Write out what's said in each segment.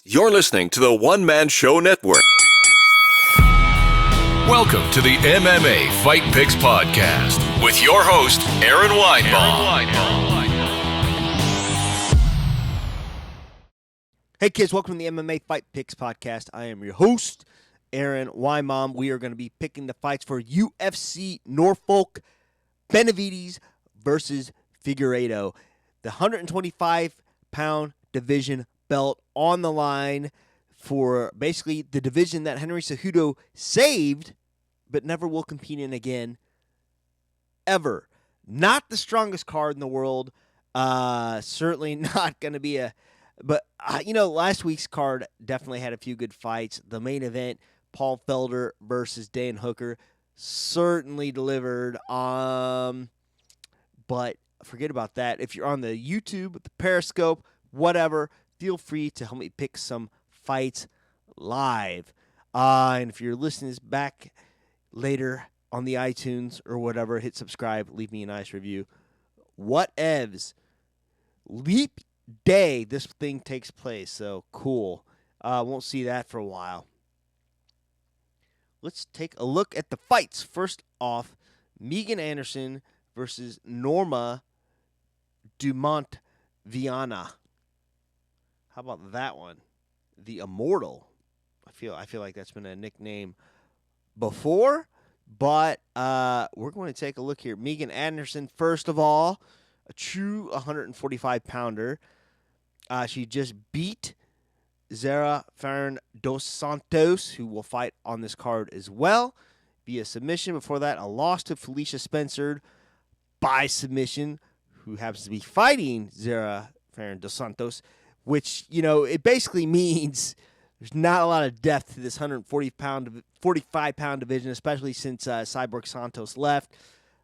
You're listening to the One Man Show Network. Welcome to the MMA Fight Picks Podcast with your host, Aaron Weinbaum. Hey kids, welcome to the MMA Fight Picks Podcast. I am your host, Aaron Weinbaum. We are going to be picking the fights for UFC Norfolk, Benavidez versus Figueiredo. The 125-pound division belt on the line for basically the division that Henry Cejudo saved but never will compete in again, ever. Not the strongest card in the world. Certainly not going to be a... But, last week's card definitely had a few good fights. The main event, Paul Felder versus Dan Hooker, certainly delivered. But forget about that. If you're on the YouTube, the Periscope, whatever, feel free to help me pick some fights live. And if you're listening to this back later on the iTunes or whatever, hit subscribe, leave me a nice review. Whatevs. Leap day this thing takes place, so cool. Won't see that for a while. Let's take a look at the fights. First off, Megan Anderson versus Norma Dumont Viana. How about that one? The Immortal. I feel like that's been a nickname before, but we're going to take a look here. Megan Anderson, first of all, a true 145-pounder. She just beat Zara Farron dos Santos, who will fight on this card as well, via submission. Before that, a loss to Felicia Spencer by submission, who happens to be fighting Zara Farron dos Santos, which, it basically means there's not a lot of depth to this 45-pound division, especially since Cyborg Santos left.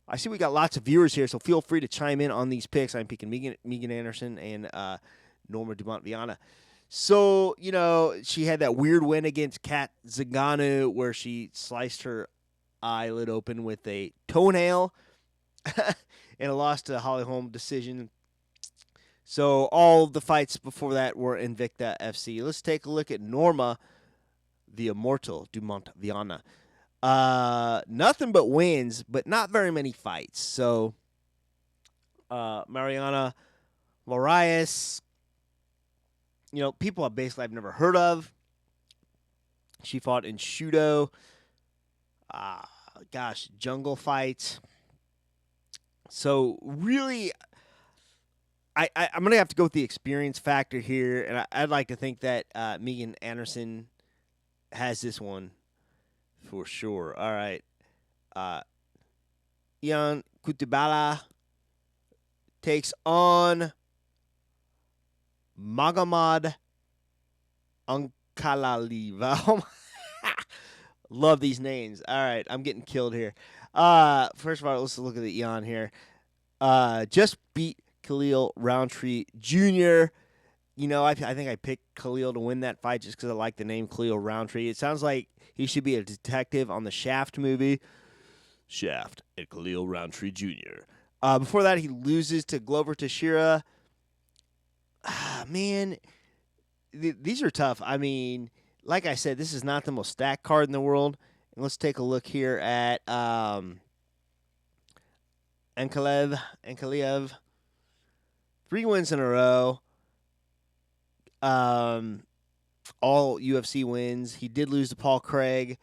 I see we got lots of viewers here, so feel free to chime in on these picks. I'm picking Megan Anderson and Norma Dumont Viana. So, she had that weird win against Kat Zingano where she sliced her eyelid open with a toenail and a loss to Holly Holm decision. So all of the fights before that were Invicta FC. Let's take a look at Norma, the Immortal Dumont Viana. Nothing but wins, but not very many fights. So Mariana Moraes, people I've never heard of. She fought in Shudo. Jungle fights. So really, I'm going to have to go with the experience factor here, and I'd like to think that Megan Anderson has this one for sure. All right. Ian Cutelaba takes on Magomed Ankalaev. Love these names. All right, I'm getting killed here. First of all, let's look at the Ian here. Just beat Khalil Roundtree Jr. I think I picked Khalil to win that fight just because I like the name Khalil Roundtree. It sounds like he should be a detective on the Shaft movie. Shaft and Khalil Roundtree Jr. Before that, he loses to Glover Teixeira. Man, these are tough. I mean, like I said, this is not the most stacked card in the world. And let's take a look here at Ankalaev. 3 wins in a row. All UFC wins. He did lose to Paul Craig.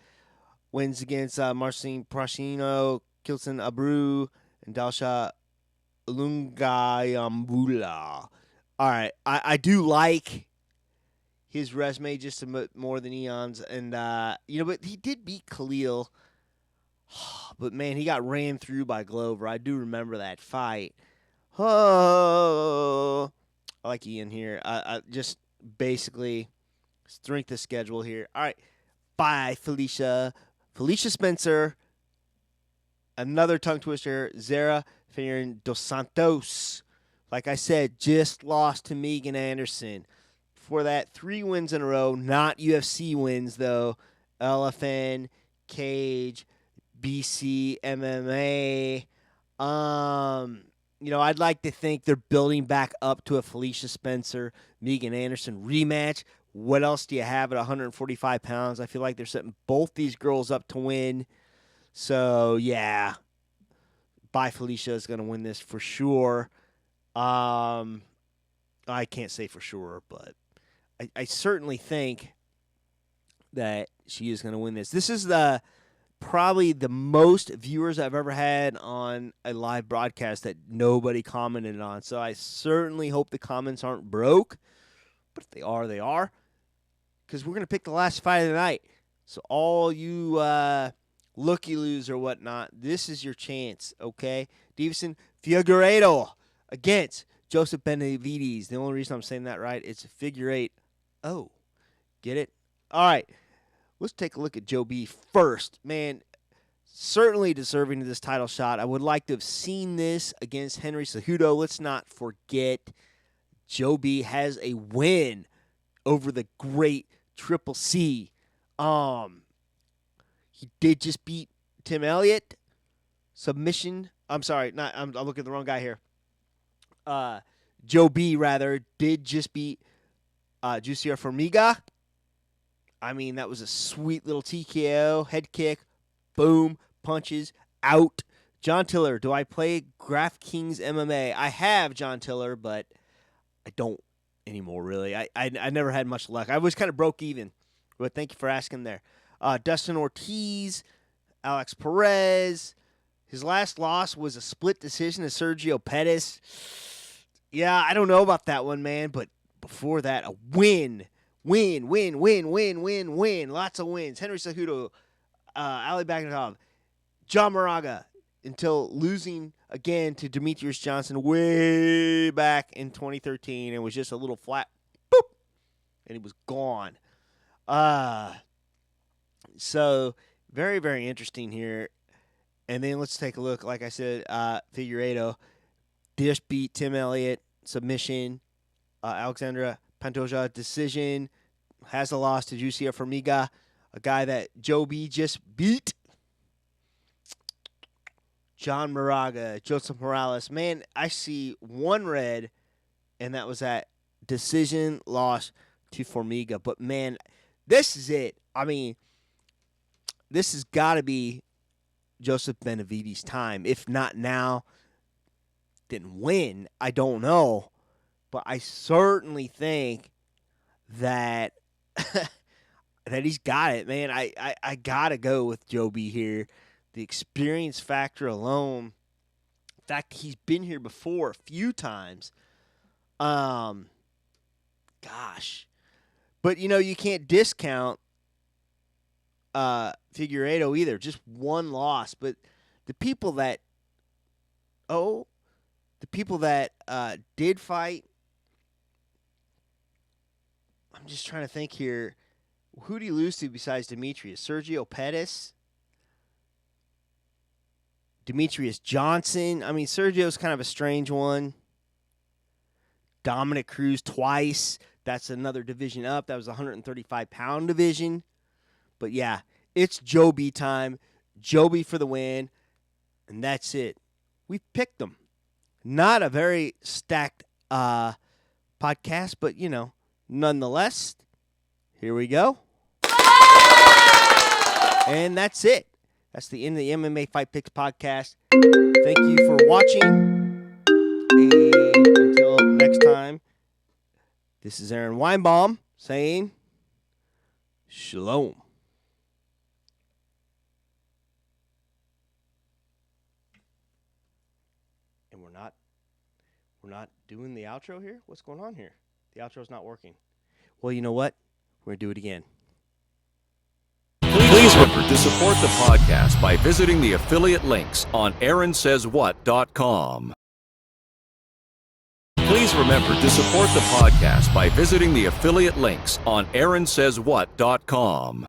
Wins against Marcin Prashino, Kilson Abreu, and Dalsha Lungayambula. All right, I do like his resume just a bit more than Eon's, and but he did beat Khalil. But man, he got ran through by Glover. I do remember that fight. Oh, I like Ian here. I just basically strength of schedule here. All right, bye Felicia Spencer. Another tongue twister. Zara Farron dos Santos. Like I said, just lost to Megan Anderson. Before that, 3 wins in a row. Not UFC wins, though. LFN, Cage, BC, MMA. I'd like to think they're building back up to a Felicia Spencer, Megan Anderson rematch. What else do you have at 145 pounds? I feel like they're setting both these girls up to win. So, yeah. Felicia is going to win this for sure. I can't say for sure, but I certainly think that she is going to win this. This is probably the most viewers I've ever had on a live broadcast that nobody commented on. So I certainly hope the comments aren't broke. But if they are, they are. Because we're going to pick the last fight of the night. So all you looky-loos or whatnot, this is your chance, okay? Deiveson Figueiredo against Joseph Benavidez. The only reason I'm saying that right, it's a figure eight. Oh, get it? All right. Let's take a look at Joe B first. Man, certainly deserving of this title shot. I would like to have seen this against Henry Cejudo. Let's not forget Joe B has a win over the great Triple C. He did just beat Tim Elliott. Submission. I'm sorry, I'm looking at the wrong guy here. Joe B, rather, did just beat Jussier Formiga. I mean, that was a sweet little TKO, head kick, boom, punches, out. John Tiller, do I play DraftKings MMA? I have John Tiller, but I don't anymore, really. I never had much luck. I was kind of broke even, but thank you for asking there. Dustin Ortiz, Alex Perez. His last loss was a split decision to Sergio Pettis. Yeah, I don't know about that one, man, but before that, a win. Win. Lots of wins. Henry Cejudo, Ali Baghdad, John Moraga, until losing again to Demetrius Johnson way back in 2013. It was just a little flat, boop, and he was gone. So very, very interesting here. And then let's take a look. Like I said, Figueiredo just beat Tim Elliott, submission. Alexandra Pantoja, decision. Has a loss to Jussier Formiga, a guy that Joe B just beat. John Moraga, Joseph Morales. Man, I see one red, and that was that decision loss to Formiga. But, man, this is it. I mean, this has got to be Joseph Benavidez' time. If not now, then when? I don't know. But I certainly think that that he's got it, man. I got to go with Joe B here. The experience factor alone. In fact, he's been here before a few times. Gosh. But, you know, you can't discount Figueiredo either. Just one loss. But the people that did fight, I'm just trying to think here. Who do you lose to besides Demetrius? Sergio Pettis? Demetrius Johnson? I mean, Sergio's kind of a strange one. Dominic Cruz twice. That's another division up. That was a 135-pound division. But, yeah, it's Joe B time. Joe B for the win. And that's it. We picked them. Not a very stacked podcast, but, you know, nonetheless, here we go. And that's it. That's the end of the MMA Fight Picks podcast. Thank you for watching. And until next time, this is Aaron Weinbaum saying shalom. And we're not doing the outro here? What's going on here? The outro's not working. Well, you know what? We're going to do it again. Please remember to support the podcast by visiting the affiliate links on AaronSaysWhat.com. Please remember to support the podcast by visiting the affiliate links on AaronSaysWhat.com.